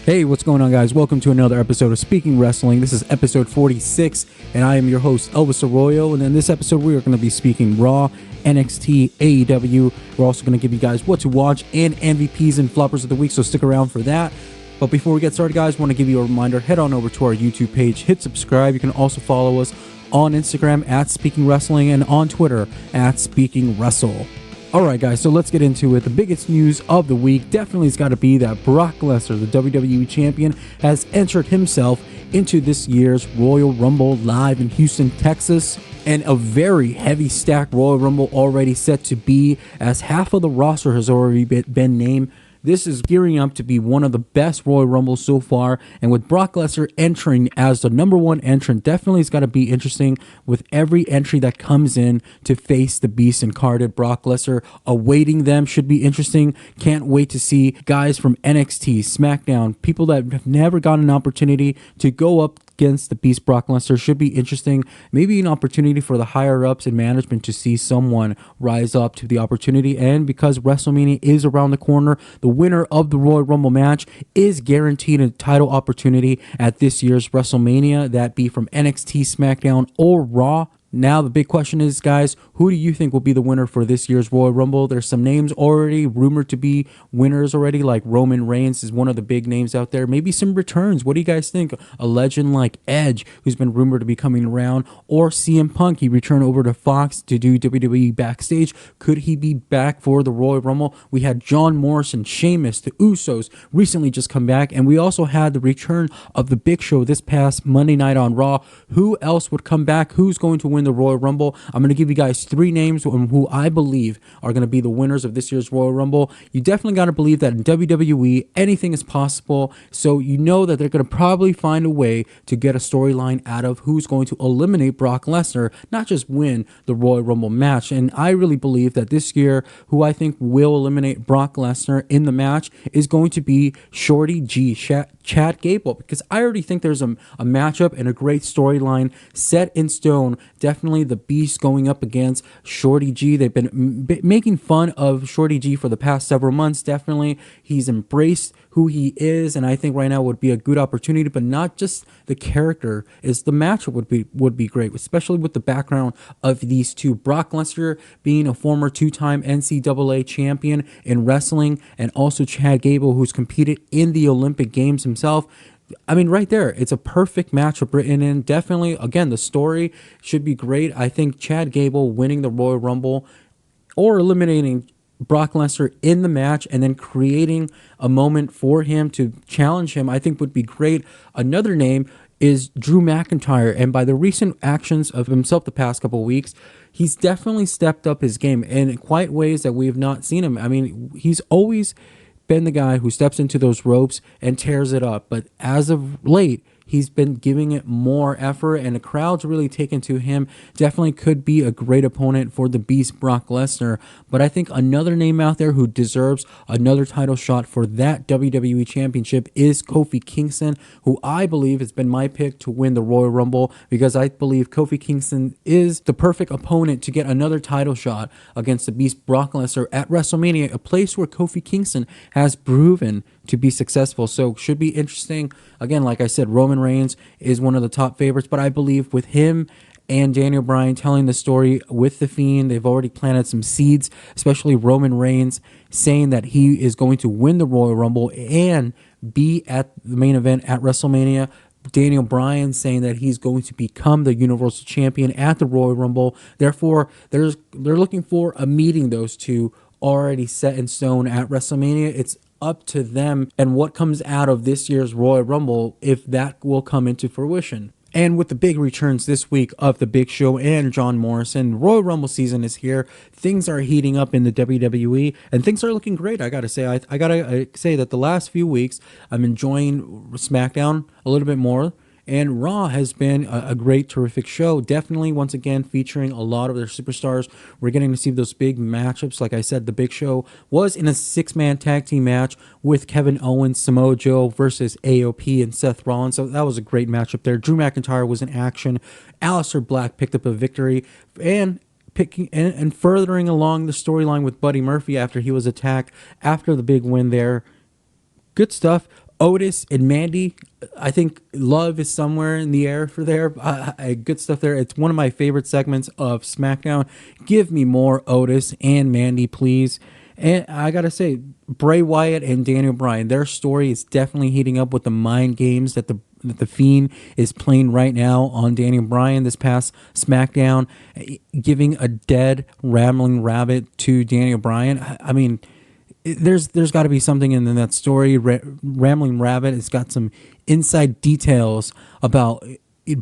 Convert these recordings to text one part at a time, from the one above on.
Hey, what's going on, guys? Welcome to another episode of Speaking Wrestling. This is episode 46, and I am your host, Elvis Arroyo. And in this episode, we are going to be speaking Raw, NXT, AEW. We're also going to give you guys what to watch and MVPs and floppers of the week, so stick around for that. But before we get started, guys, I want to give you a reminder. Head on over to our YouTube page, hit subscribe. You can also follow us on Instagram at Speaking Wrestling and on Twitter at Speaking Wrestle. Alright, guys, so let's get into it. The biggest news of the week definitely has got to be that Brock Lesnar, the WWE Champion, has entered himself into this year's Royal Rumble live in Houston, Texas. And a very heavy stacked Royal Rumble already set to be, as half of the roster has already been named. This is gearing up to be one of the best Royal Rumbles so far, and with Brock Lesnar entering as the number one entrant, definitely it's got to be interesting with every entry that comes in to face the Beast incarnate Brock Lesnar. Awaiting them should be interesting. Can't wait to see guys from NXT, SmackDown, people that have never gotten an opportunity to go up against the Beast Brock Lesnar. Should be interesting. Maybe an opportunity for the higher ups in management to see someone rise up to the opportunity. And because WrestleMania is around the corner, the winner of the Royal Rumble match is guaranteed a title opportunity at this year's WrestleMania, that be from NXT, SmackDown, or Raw. Now, the big question is, guys, who do you think will be the winner for this year's Royal Rumble? There's some names already rumored to be winners already, like Roman Reigns is one of the big names out there. Maybe some returns. What do you guys think? A legend like Edge, who's been rumored to be coming around, or CM Punk, he returned over to Fox to do WWE Backstage. Could he be back for the Royal Rumble? We had John Morrison, Sheamus, the Usos recently just come back, and we also had the return of the Big Show this past Monday night on Raw. Who else would come back? Who's going to win the Royal Rumble? I'm going to give you guys three names who I believe are going to be the winners of this year's Royal Rumble. You definitely got to believe that in WWE, anything is possible. So you know that they're going to probably find a way to get a storyline out of who's going to eliminate Brock Lesnar, not just win the Royal Rumble match. And I really believe that this year, who I think will eliminate Brock Lesnar in the match is going to be Shorty G, Chad Gable, because I already think there's a matchup and a great storyline set in stone. Definitely the Beast going up against Shorty G. They've been making fun of Shorty G for the past several months. Definitely he's embraced who he is, and I think right now would be a good opportunity, but not just the character, is the matchup would be great, especially with the background of these two. Brock Lesnar being a former two-time NCAA champion in wrestling, and also Chad Gable, who's competed in the Olympic Games himself. I mean, right there, it's a perfect matchup written in. Definitely, again, the story should be great. I think Chad Gable winning the Royal Rumble or eliminating Brock Lesnar in the match and then creating a moment for him to challenge him, I think would be great. Another name is Drew McIntyre, and by the recent actions of himself the past couple of weeks, he's definitely stepped up his game in quite ways that we have not seen him. I mean, he's always been the guy who steps into those ropes and tears it up, but as of late, he's been giving it more effort, and the crowd's really taken to him. Definitely could be a great opponent for the Beast Brock Lesnar. But I think another name out there who deserves another title shot for that WWE Championship is Kofi Kingston, who I believe has been my pick to win the Royal Rumble, because I believe Kofi Kingston is the perfect opponent to get another title shot against the Beast Brock Lesnar at WrestleMania, a place where Kofi Kingston has proven to be successful. So should be interesting. Again, like I said, Roman Reigns is one of the top favorites, but I believe with him and Daniel Bryan telling the story with The Fiend, they've already planted some seeds, especially Roman Reigns saying that he is going to win the Royal Rumble and be at the main event at WrestleMania. Daniel Bryan saying that he's going to become the Universal Champion at the Royal Rumble. Therefore, they're looking for a meeting, those two already set in stone at WrestleMania. It's up to them and what comes out of this year's Royal Rumble, if that will come into fruition. And with the big returns this week of the Big Show and John Morrison, Royal Rumble season is here. Things are heating up in the WWE, and things are looking great. I gotta say, I gotta say that the last few weeks I'm enjoying SmackDown a little bit more. And Raw has been a great, terrific show. Definitely, once again, featuring a lot of their superstars. We're getting to see those big matchups. Like I said, the Big Show was in a 6-man tag team match with Kevin Owens, Samoa Joe versus AOP and Seth Rollins. So that was a great matchup there. Drew McIntyre was in action. Aleister Black picked up a victory. And furthering along the storyline with Buddy Murphy after he was attacked after the big win there. Good stuff. Otis and Mandy, I think love is somewhere in the air for there. Good stuff there. It's one of my favorite segments of SmackDown. Give me more Otis and Mandy, please. And I gotta say, Bray Wyatt and Daniel Bryan, their story is definitely heating up with the mind games that the Fiend is playing right now on Daniel Bryan this past SmackDown, giving a dead rambling rabbit to Daniel Bryan. I mean, there's got to be something in that story. Rambling Rabbit has got some inside details about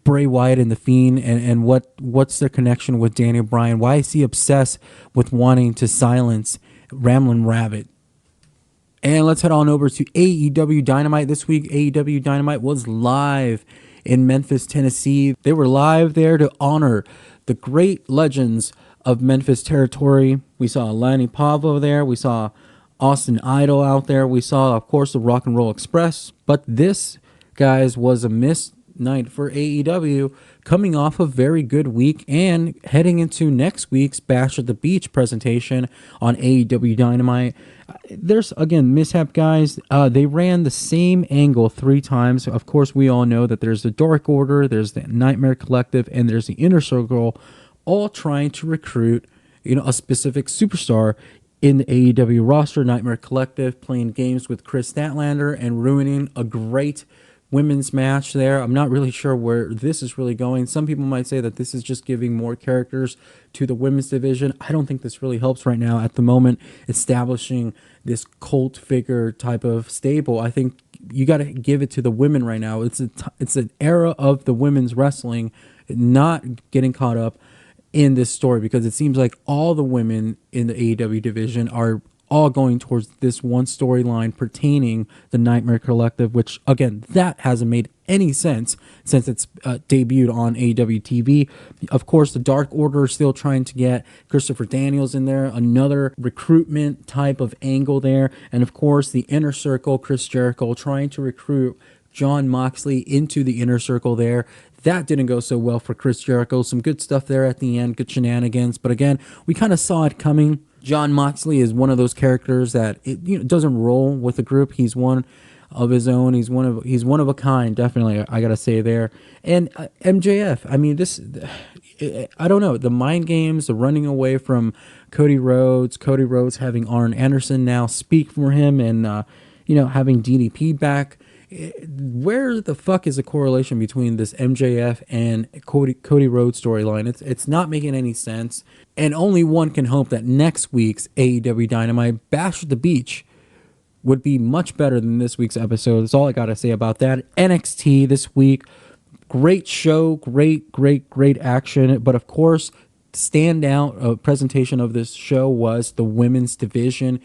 Bray Wyatt and the Fiend and what's their connection with Daniel Bryan. Why is he obsessed with wanting to silence Rambling Rabbit? And let's head on over to AEW Dynamite this week. AEW Dynamite was live in Memphis, Tennessee. They were live there to honor the great legends of Memphis territory. We saw Lanny Pavo there. We saw Austin Idol out there. We saw, of course, the Rock and Roll Express. But this, guys, was a missed night for AEW, coming off a very good week and heading into next week's Bash at the Beach presentation on AEW Dynamite. There's, again, mishap, guys. They ran the same angle 3 times. Of course, we all know that there's the Dark Order, there's the Nightmare Collective, and there's the Inner Circle, all trying to recruit, a specific superstar in the AEW roster. Nightmare Collective playing games with Chris Statlander and ruining a great women's match there. I'm not really sure where this is really going. Some people might say that this is just giving more characters to the women's division. I don't think this really helps right now at the moment, establishing this cult figure type of stable. I think you got to give it to the women right now. It's an era of the women's wrestling, not getting caught up in this story, because it seems like all the women in the AEW division are all going towards this one storyline pertaining the Nightmare Collective, which, again, that hasn't made any sense since it's debuted on AEW TV. Of course, the Dark Order is still trying to get Christopher Daniels in there, another recruitment type of angle there. And of course, the Inner Circle, Chris Jericho, trying to recruit Jon Moxley into the Inner Circle there. That didn't go so well for Chris Jericho. Some good stuff there at the end, good shenanigans. But again, we kind of saw it coming. Jon Moxley is one of those characters that doesn't roll with the group. He's one of his own. He's one of a kind, definitely. I gotta say there. And MJF. I mean, I don't know. The mind games, the running away from Cody Rhodes having Arn Anderson now speak for him, and having DDP back. Where the fuck is the correlation between this MJF and Cody Rhodes storyline? It's not making any sense, and only one can hope that next week's AEW Dynamite Bash at the Beach would be much better than this week's episode. That's all I gotta say about that. NXT this week, great show, great action, but of course, standout presentation of this show was the women's division.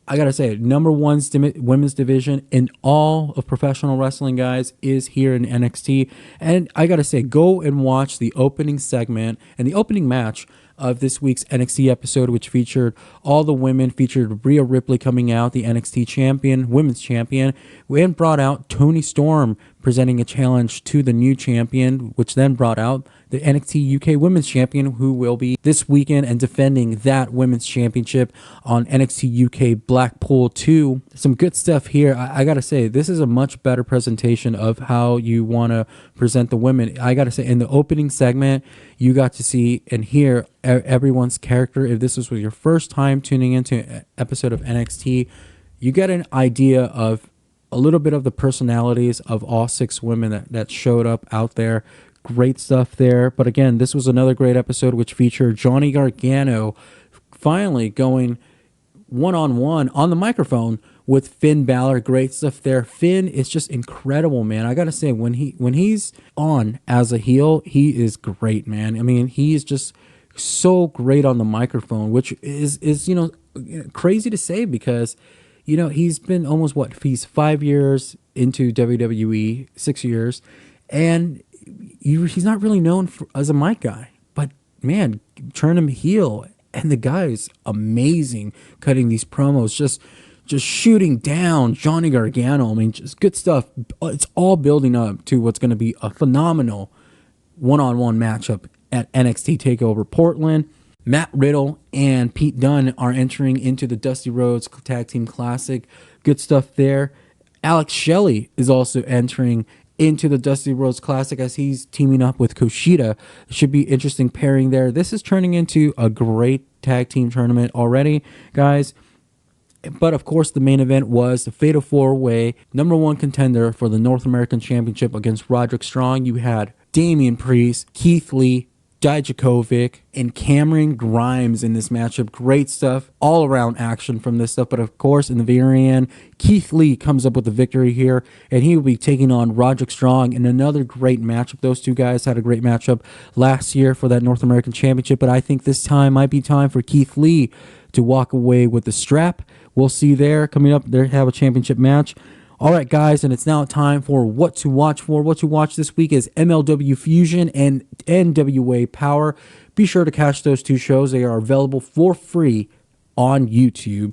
I gotta say, number one women's division in all of professional wrestling, guys, is here in NXT. And I gotta say, go and watch the opening segment and the opening match of this week's NXT episode, which featured all the women, featured Rhea Ripley coming out, the NXT champion, women's champion, and brought out Toni Storm presenting a challenge to the new champion, which then brought out the NXT UK Women's Champion, who will be this weekend and defending that Women's Championship on NXT UK Blackpool 2. Some good stuff here. I gotta say, this is a much better presentation of how you want to present the women. I gotta say, in the opening segment, you got to see and hear everyone's character. If this was your first time tuning into an episode of NXT, you get an idea of a little bit of the personalities of all 6 women that showed up out there. Great stuff there. But again, this was another great episode which featured Johnny Gargano finally going one-on-one on the microphone with Finn Balor. Great stuff there. Finn is just incredible, man. I gotta say, when he's on as a heel, he is great, man. I mean, he's just so great on the microphone, which is crazy to say, because he's been almost he's 5 years into WWE, 6 years, and he's not really known as a mic guy. But man, turn him heel, and the guy is amazing cutting these promos, just shooting down Johnny Gargano. I mean, just good stuff. It's all building up to what's going to be a phenomenal one-on-one matchup at NXT TakeOver Portland. Matt Riddle and Pete Dunne are entering into the Dusty Rhodes Tag Team Classic. Good stuff there. Alex Shelley is also entering into the Dusty Rhodes Classic as he's teaming up with Kushida. It should be interesting pairing there. This is turning into a great tag team tournament already, guys. But of course, the main event was the Fatal 4-Way #1 contender for the North American Championship against Roderick Strong. You had Damian Priest, Keith Lee, Dijakovic, and Cameron Grimes in this matchup. Great stuff, all around action from this stuff. But of course, in the very end, Keith Lee comes up with the victory here, and he will be taking on Roderick Strong in another great matchup. Those two guys had a great matchup last year for that North American Championship, but I think this time might be time for Keith Lee to walk away with the strap. We'll see there. Coming up, they have a championship match. All right, guys, and it's now time for what to watch for. What to watch this week is MLW Fusion and NWA Power. Be sure to catch those two shows. They are available for free on YouTube.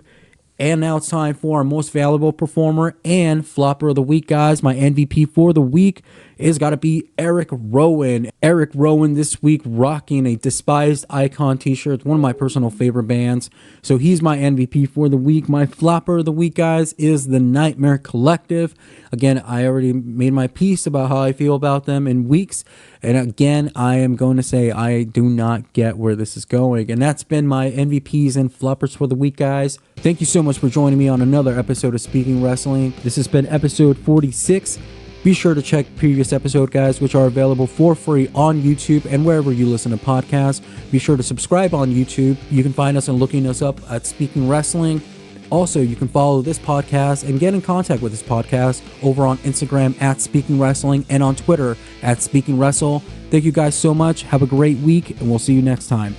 And now it's time for our most valuable performer and flopper of the week, guys. My MVP for the week is got to be Eric Rowan. Eric Rowan this week rocking a Despised Icon t-shirt. It's one of my personal favorite bands. So he's my MVP for the week. My flopper of the week, guys, is the Nightmare Collective. Again, I already made my piece about how I feel about them in weeks. And again, I am going to say I do not get where this is going. And that's been my MVPs and floppers for the week, guys. Thank you so much for joining me on another episode of Speaking Wrestling. This has been episode 46. Be sure to check previous episode, guys, which are available for free on YouTube and wherever you listen to podcasts. Be sure to subscribe on YouTube. You can find us and looking us up at Speaking Wrestling. Also, you can follow this podcast and get in contact with this podcast over on Instagram at Speaking Wrestling and on Twitter at Speaking Wrestle. Thank you guys so much. Have a great week, and we'll see you next time.